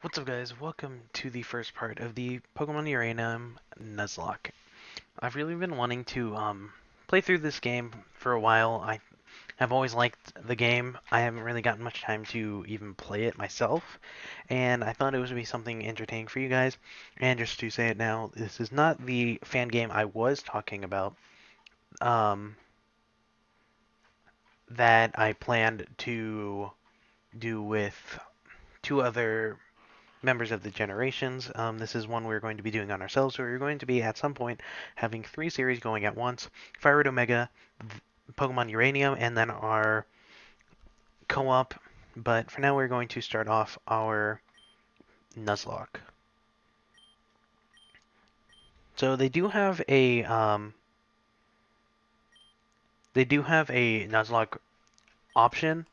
What's up, guys? Welcome to the first part of the Pokemon Uranium Nuzlocke. I've really been wanting to play through this game for a while. I have always liked the game. I haven't really gotten much time to even play it myself, and I thought it would be something entertaining for you guys. And just to say it now, this is not the fan game I was talking about um, that I planned to do with two other members of the generations. This is one we're going to be doing on ourselves, so we're going to be at some point having three series going at once: Fire Red Omega, Pokemon Uranium, and then our co-op. But for now, we're going to start off our Nuzlocke. So they do have a Nuzlocke option,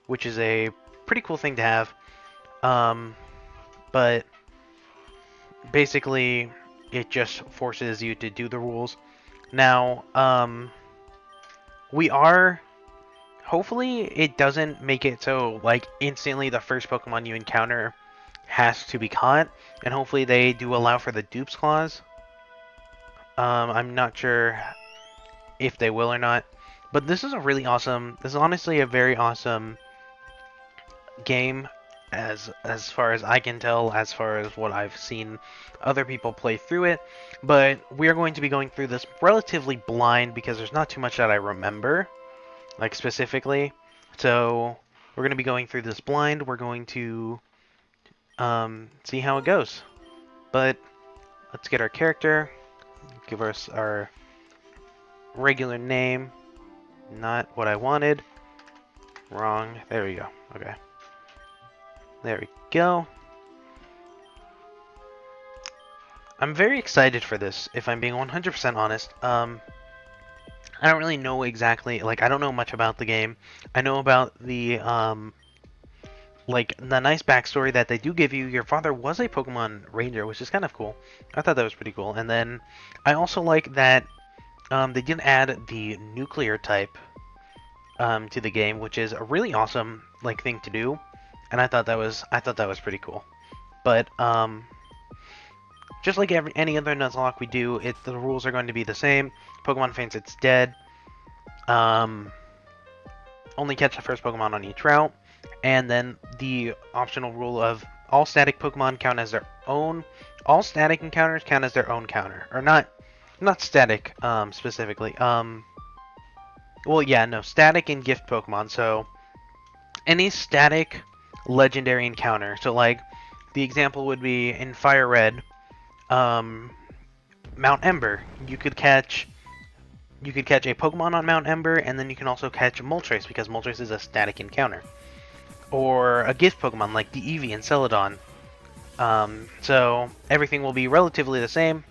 which is a pretty cool thing to have. But basically, it just forces you to do the rules. Now, we are. Hopefully, it doesn't make it so, like, instantly the first Pokemon you encounter has to be caught. And hopefully, they do allow for the Dupes clause. I'm not sure if they will or not. But this is a really awesome. This is honestly a very awesome game, as far as I can tell, as far as what I've seen other people play through it. But we are going to be going through this relatively blind because there's not too much that I remember, like specifically. So we're going to be going through this blind. We're going to see how it goes. But let's get our character. Give us our regular name. Not what I wanted. Wrong. There we go. Okay. There we go. I'm very excited for this, if I'm being 100% honest. I don't really know exactly, like, I don't know much about the game. I know about the, like, the nice backstory that they do give you. Your father was a Pokemon Ranger, which is kind of cool. I thought that was pretty cool. And then I also like that they did add the nuclear type to the game, which is a really awesome, like, thing to do. And I thought that was pretty cool. But just like any other Nuzlocke we do, the rules are going to be the same. Pokemon faints, it's dead. Only catch the first Pokemon on each route, and then the optional rule of all static Pokemon count as their own. All static encounters count as their own counter, or not static specifically. Well, yeah, no, static and gift Pokemon. So any static legendary encounter. So, like, the example would be in Fire Red, Mount Ember. You could catch a Pokemon on Mount Ember, and then you can also catch Moltres, because Moltres is a static encounter. Or a gift Pokemon like the Eevee and Celadon. So everything will be relatively the same.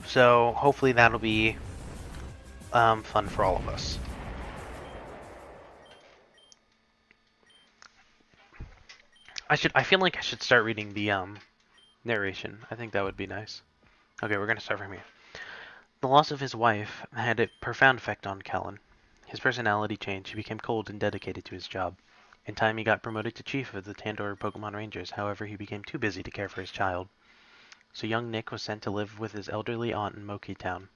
So hopefully that'll be fun for all of us. I feel like I should start reading the narration. I think that would be nice. Okay, we're gonna start from here. The loss of his wife had a profound effect on Callan. His personality changed. He became cold and dedicated to his job. In time, he got promoted to chief of the Tandor Pokemon Rangers. However, he became too busy to care for his child. So young Nick was sent to live with his elderly aunt in Moki Town.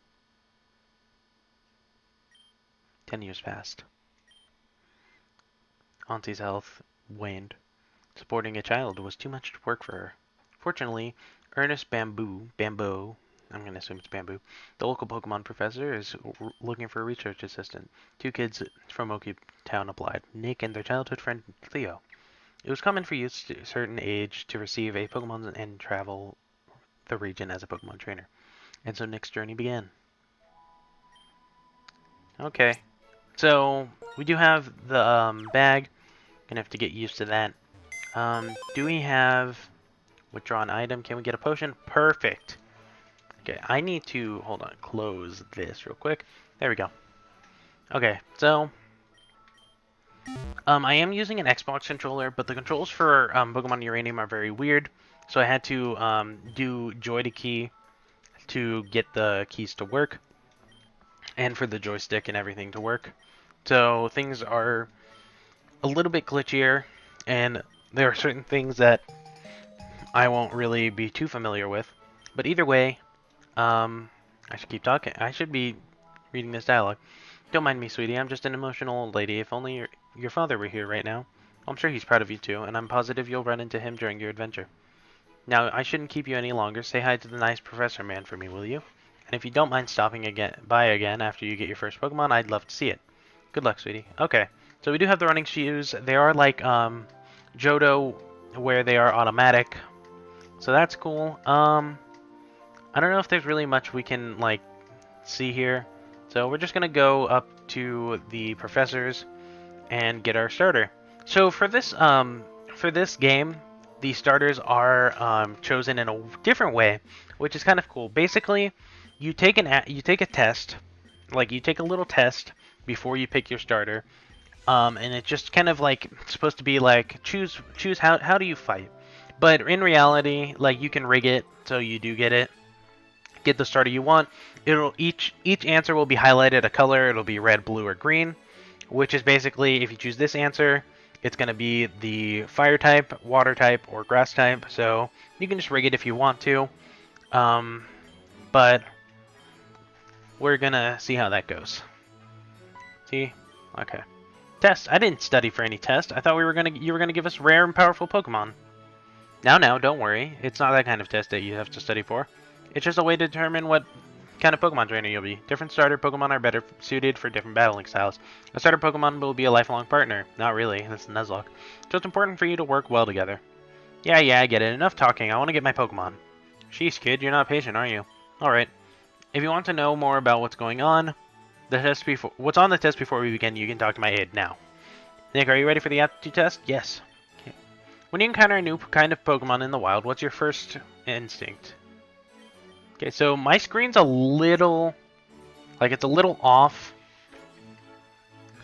10 years passed. Auntie's health waned. Supporting a child was too much work for her. Fortunately, Ernest Bamboo, I'm going to assume it's Bamboo, the local Pokemon professor, is looking for a research assistant. Two kids from Moki Town applied, Nick and their childhood friend Theo. It was common for youths to a certain age to receive a Pokemon and travel the region as a Pokemon trainer. And so Nick's journey began. Okay, so we do have the bag. Gonna have to get used to that. Do we have withdraw an item? Can we get a potion? Perfect. Okay, I need to, hold on, close this real quick. There we go. Okay, so I am using an Xbox controller, but the controls for Pokemon Uranium are very weird. So I had to do joy to key to get the keys to work, and for the joystick and everything to work. So things are a little bit glitchier, and there are certain things that I won't really be too familiar with. But either way, I should keep talking. I should be reading this dialogue. Don't mind me, sweetie. I'm just an emotional old lady. If only your father were here right now. I'm sure he's proud of you too, and I'm positive you'll run into him during your adventure. Now, I shouldn't keep you any longer. Say hi to the nice professor man for me, will you? And if you don't mind stopping by again after you get your first Pokemon, I'd love to see it. Good luck, sweetie. Okay, so we do have the running shoes. They are like Johto, where they are automatic. So that's cool. I don't know if there's really much we can like see here. So we're just gonna go up to the professors and get our starter. So for this game, the starters are chosen in a different way, which is kind of cool. Basically, you take a test, like you take a little test before you pick your starter, and it's just kind of like supposed to be like choose how do you fight. But in reality, like you can rig it so you do get the starter you want. It'll each answer will be highlighted a color. It'll be red, blue, or green, which is basically if you choose this answer, it's going to be the fire type, water type, or grass type. So you can just rig it if you want to. But we're going to see how that goes. See? Okay. Test. I didn't study for any test. I thought you were going to give us rare and powerful Pokemon. Now, don't worry. It's not that kind of test that you have to study for. It's just a way to determine what kind of Pokemon trainer you'll be. Different starter Pokemon are better suited for different battling styles. A starter Pokemon will be a lifelong partner. Not really. That's Nuzlocke. So it's important for you to work well together. Yeah, I get it. Enough talking. I want to get my Pokemon. Sheesh, kid. You're not patient, are you? Alright. If you want to know more about what's going on, what's on the test before we begin, you can talk to my aide now. Nick, are you ready for the aptitude test? Yes. Okay. When you encounter a new kind of Pokemon in the wild, what's your first instinct? Okay, so my screen's a little, it's a little off.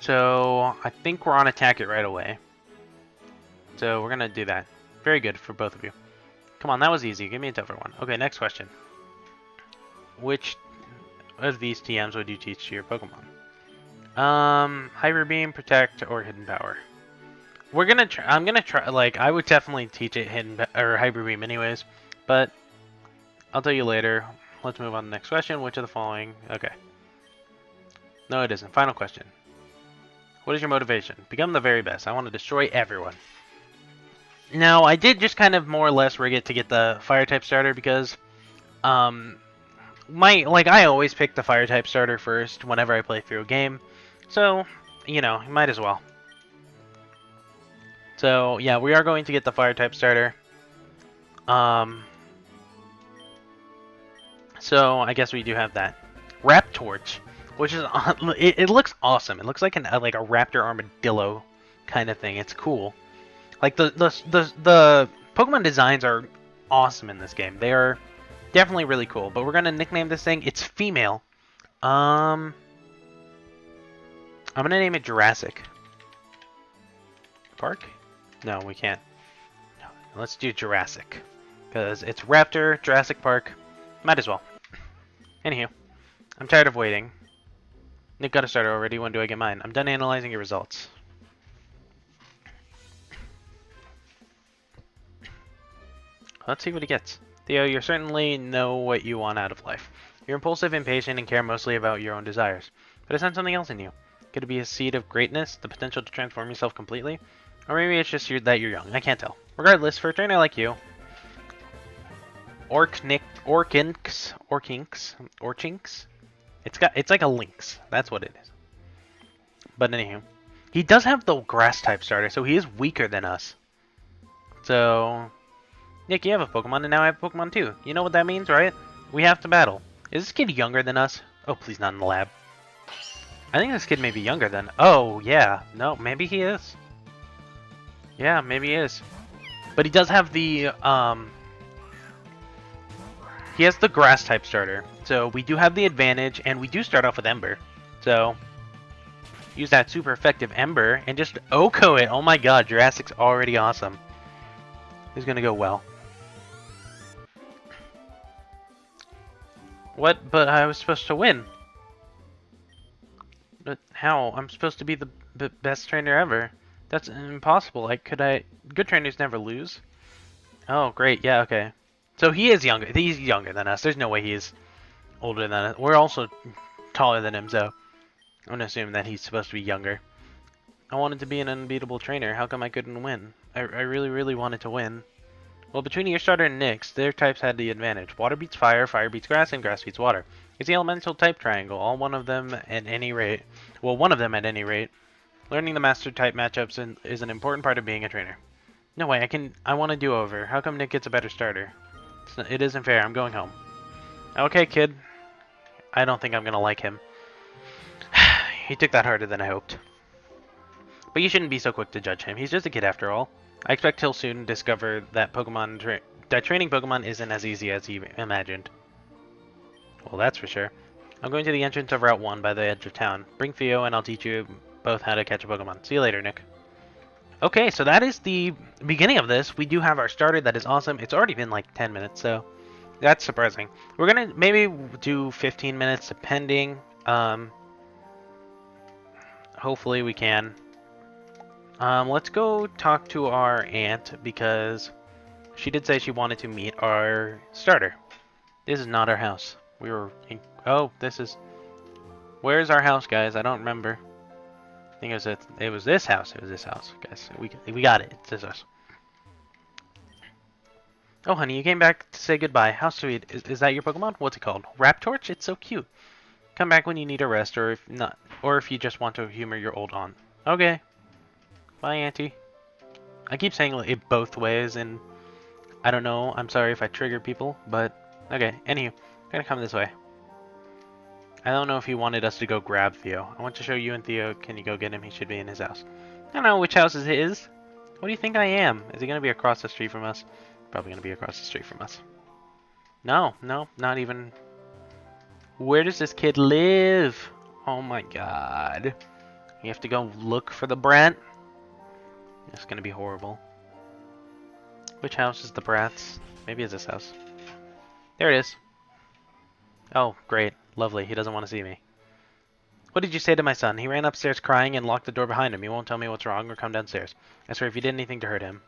So I think we're on attack it right away. So we're gonna do that. Very good for both of you. Come on, that was easy. Give me a tougher one. Okay, next question. Which of these TMs would you teach to your Pokemon? Hyper Beam, Protect, or Hidden Power. I'm gonna try, I would definitely teach it Hyper Beam anyways, but I'll tell you later. Let's move on to the next question. Which of the following? Okay. No, it isn't. Final question. What is your motivation? Become the very best. I want to destroy everyone. Now, I did just kind of more or less rig it to get the fire type starter because, I always pick the fire type starter first whenever I play through a game. So, you might as well. So, yeah, we are going to get the fire type starter. So I guess we do have that. Raptorch, which is it looks awesome. It looks like a raptor armadillo kind of thing. It's cool. Like the Pokemon designs are awesome in this game. They are definitely really cool. But we're gonna nickname this thing. It's female. I'm gonna name it Jurassic Park. No, we can't. No, let's do Jurassic because it's Raptor, Jurassic Park. Might as well. Anywho, I'm tired of waiting. Nick got a starter already. When do I get mine? I'm done analyzing your results. Let's see what he gets. Theo, you certainly know what you want out of life. You're impulsive, impatient, and care mostly about your own desires. But I sense something else in you. Could it be a seed of greatness, the potential to transform yourself completely? Or maybe it's just that you're young. I can't tell. Regardless, for a trainer like you, Orchinx. It's like a lynx. That's what it is. But anywho, he does have the grass type starter, so he is weaker than us. So, Nick, you have a Pokemon, and now I have a Pokemon too. You know what that means, right? We have to battle. Is this kid younger than us? Oh, please, not in the lab. I think this kid may be younger than. Oh, yeah. No, maybe he is. Yeah, maybe he is. But he does have the He has the grass type starter, so we do have the advantage, and we do start off with Ember. So use that super effective Ember and just OHKO it. Oh my god, Jurassic's already awesome. This is gonna go well. What? But I was supposed to win. But how? I'm supposed to be the best trainer ever. That's impossible. Good trainers never lose. Oh, great. Yeah, okay. So he is younger. He's younger than us. There's no way he's older than us. We're also taller than him, so I'm gonna assume that he's supposed to be younger. I wanted to be an unbeatable trainer. How come I couldn't win? I really, really wanted to win. Well, between your starter and Nick's, their types had the advantage. Water beats fire, fire beats grass, and grass beats water. It's the elemental type triangle. All one of them at any rate. Well, one of them at any rate. Learning the master type matchups is an important part of being a trainer. No way, I want to do over. How come Nick gets a better starter? It isn't fair. I'm going home. Okay, kid. I don't think I'm gonna like him. He took that harder than I hoped. But you shouldn't be so quick to judge him. He's just a kid after all. I expect he'll soon discover that training Pokemon isn't as easy as he imagined. Well, that's for sure. I'm going to the entrance of Route 1 by the edge of town. Bring Theo and I'll teach you both how to catch a Pokemon. See you later, Nick. Okay, so that is the beginning of this. We do have our starter. That is awesome. It's already been like 10 minutes, so that's surprising. We're going to maybe do 15 minutes depending. Hopefully we can. Let's go talk to our aunt because she did say she wanted to meet our starter. This is not our house. We were in... Oh, this is... Where's our house, guys? I don't remember. I think it was this house. It was this house, guys. We got it. It's this house. Oh, honey, you came back to say goodbye. How sweet. Is that your Pokemon? What's it called? Raptorch? It's so cute. Come back when you need a rest, or if not, or if you just want to humor your old aunt. Okay. Bye, Auntie. I keep saying it both ways, and I don't know. I'm sorry if I trigger people, but okay. Anywho, I'm gonna come this way. I don't know if he wanted us to go grab Theo. I want to show you and Theo. Can you go get him? He should be in his house. I don't know which house is his. What do you think I am? Is he gonna be across the street from us? Probably gonna be across the street from us. No, not even. Where does this kid live? Oh my god. You have to go look for the brat? It's gonna be horrible. Which house is the brat's? Maybe it's this house. There it is. Oh, great. Lovely. He doesn't want to see me. What did you say to my son? He ran upstairs crying and locked the door behind him. He won't tell me what's wrong or come downstairs. I swear if you did anything to hurt him.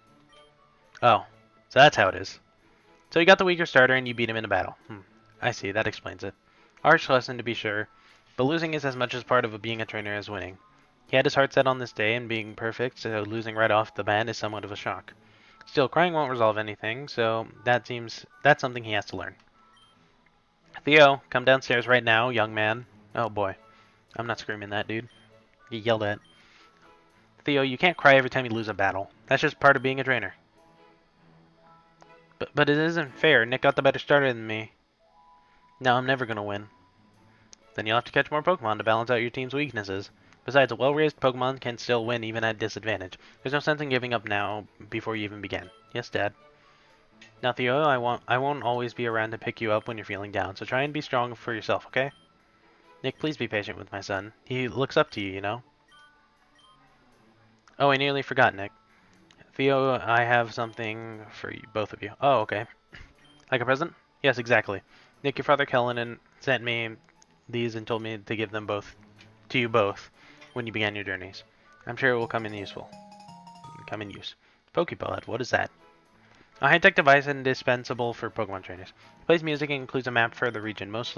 Oh, so that's how it is. So you got the weaker starter and you beat him in a battle. I see. That explains it. Harsh lesson to be sure, but losing is as much as part of being a trainer as winning. He had his heart set on this day and being perfect, so losing right off the bat is somewhat of a shock. Still, crying won't resolve anything, so that's something he has to learn. Theo, come downstairs right now, young man. Oh boy. I'm not screaming that, dude. Get yelled at. Theo, you can't cry every time you lose a battle. That's just part of being a trainer. But it isn't fair. Nick got the better starter than me. No, I'm never gonna win. Then you'll have to catch more Pokemon to balance out your team's weaknesses. Besides, a well-raised Pokemon can still win even at disadvantage. There's no sense in giving up now before you even begin. Yes, Dad. Now, Theo, I won't always be around to pick you up when you're feeling down, so try and be strong for yourself, okay? Nick, please be patient with my son. He looks up to you, you know? Oh, I nearly forgot, Nick. Theo, I have something for you, both of you. Oh, okay. Like a present? Yes, exactly. Nick, your father Kellen sent me these and told me to give them both to you both when you began your journeys. I'm sure it will come in use. Pokeball, what is that? A high-tech device indispensable for Pokemon trainers. It plays music and includes a map for the region. Most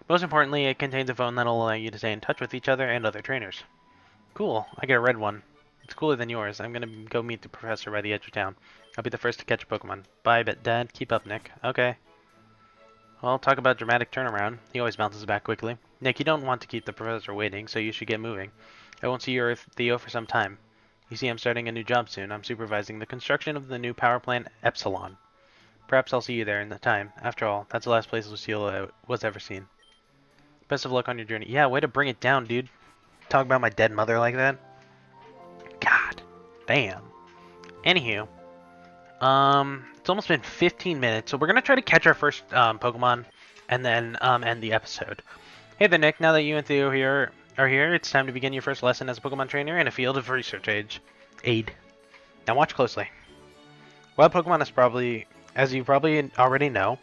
importantly, it contains a phone that'll allow you to stay in touch with each other and other trainers. Cool. I get a red one. It's cooler than yours. I'm gonna go meet the professor by the edge of town. I'll be the first to catch a Pokemon. Bye, Dad. Keep up, Nick. Okay. Well, talk about dramatic turnaround. He always bounces back quickly. Nick, you don't want to keep the professor waiting, so you should get moving. I won't see you or Theo for some time. You see, I'm starting a new job soon. I'm supervising the construction of the new power plant Epsilon. Perhaps I'll see you there in the time. After all, that's the last place Lucille was ever seen. Best of luck on your journey. Yeah, way to bring it down, dude. Talk about my dead mother like that. God damn. Anywho, it's almost been 15 minutes, so we're gonna try to catch our first Pokemon, and then end the episode. Hey there, Nick. Now that you and Theo are here, it's time to begin your first lesson as a Pokemon trainer in a field of research aid. Now watch closely. Wild Pokemon is probably, as you probably already know,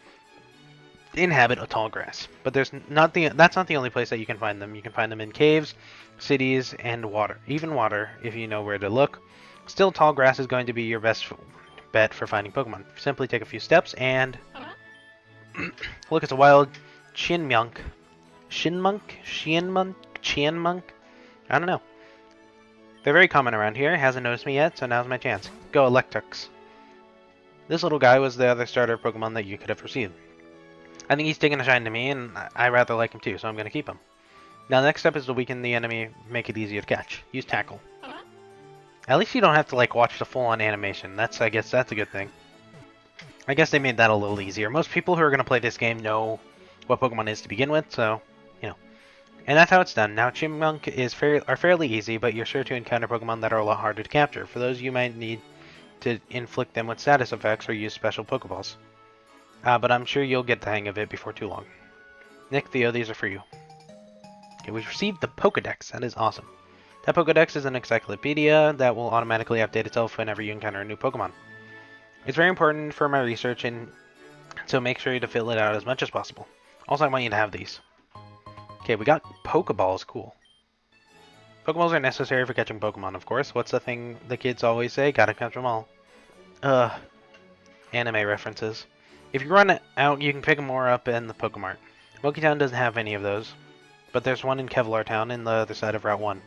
inhabit a tall grass. But that's not the only place that you can find them. You can find them in caves, cities, and water. Even water, if you know where to look. Still, tall grass is going to be your best bet for finding Pokemon. Simply take a few steps and look, it's a wild Chinmunk. Chianmunk? I don't know. They're very common around here. Hasn't noticed me yet, so now's my chance. Go Electrix. This little guy was the other starter Pokemon that you could have received. I think he's taking a shine to me, and I rather like him too, so I'm going to keep him. Now the next step is to weaken the enemy, make it easier to catch. Use Tackle. At least you don't have to like watch the full-on animation. I guess that's a good thing. I guess they made that a little easier. Most people who are going to play this game know what Pokemon is to begin with, so, you know. And that's how it's done. Now, Chipmunk are fairly easy, but you're sure to encounter Pokemon that are a lot harder to capture. For those, you might need to inflict them with status effects or use special Pokeballs. But I'm sure you'll get the hang of it before too long. Nick, Theo, these are for you. Okay, we've received the Pokedex. That is awesome. That Pokedex is an encyclopedia that will automatically update itself whenever you encounter a new Pokemon. It's very important for my research, and so make sure to fill it out as much as possible. Also, I want you to have these. Okay, we got Pokeballs. Cool. Pokeballs are necessary for catching Pokemon, of course. What's the thing the kids always say? Gotta catch them all. Anime references. If you run out, you can pick more up in the Pokemart. Moki Town doesn't have any of those, but there's one in Kevlar Town in the other side of Route 1.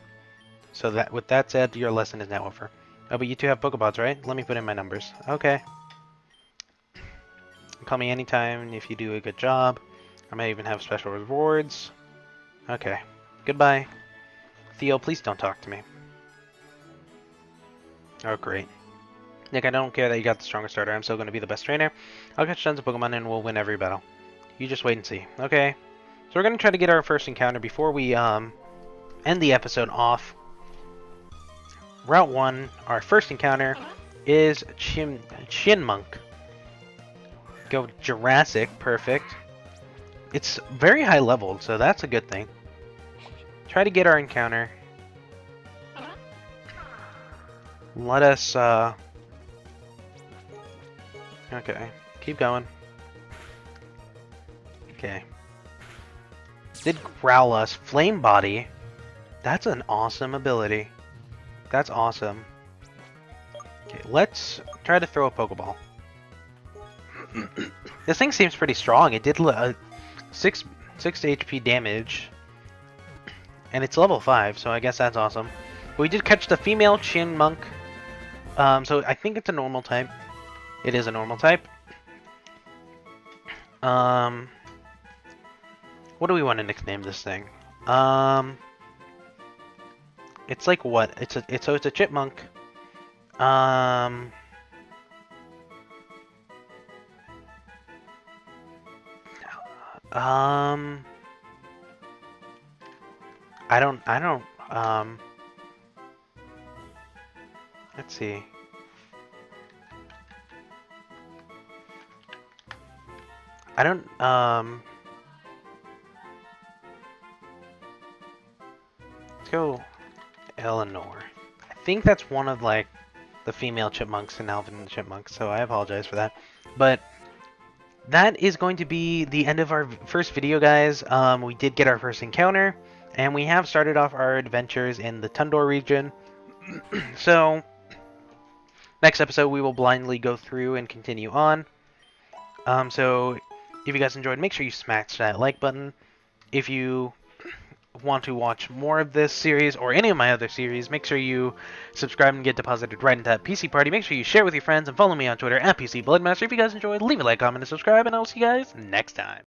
So that, with that said, your lesson is now over. Oh, but you two have Pokeballs, right? Let me put in my numbers. Okay. Call me anytime if you do a good job. I might even have special rewards. Okay. Goodbye. Theo, please don't talk to me. Oh, great. Nick, I don't care that you got the strongest starter. I'm still going to be the best trainer. I'll catch tons of Pokemon and we'll win every battle. You just wait and see. Okay. So we're going to try to get our first encounter before we end the episode off. Route 1, our first encounter is Chinmunk. Go Jurassic, perfect. It's very high leveled, so that's a good thing. Try to get our encounter. Let us, okay, keep going. Okay. Did growl us. Flame Body. That's an awesome ability. That's awesome. Okay, let's try to throw a Pokeball. This thing seems pretty strong. It did 6 HP damage. And it's level 5, so I guess that's awesome. We did catch the female Chinmunk. So I think it's a normal type. It is a normal type. What do we want to nickname this thing? It's like what? It's a chipmunk. I don't let's see. I don't let's go Eleanor. I think that's one of like the female chipmunks in Alvin and the Chipmunks, so I apologize for that. But that is going to be the end of our first video, guys. We did get our first encounter, and we have started off our adventures in the Tundor region. So, next episode we will blindly go through and continue on. So, if you guys enjoyed, make sure you smash that like button. If you want to watch more of this series or any of my other series, make sure you subscribe and get deposited right into that PC party. Make sure you share with your friends and follow me on Twitter at PCBloodMaster. If you guys enjoyed, leave a like, comment, and subscribe, and I'll see you guys next time.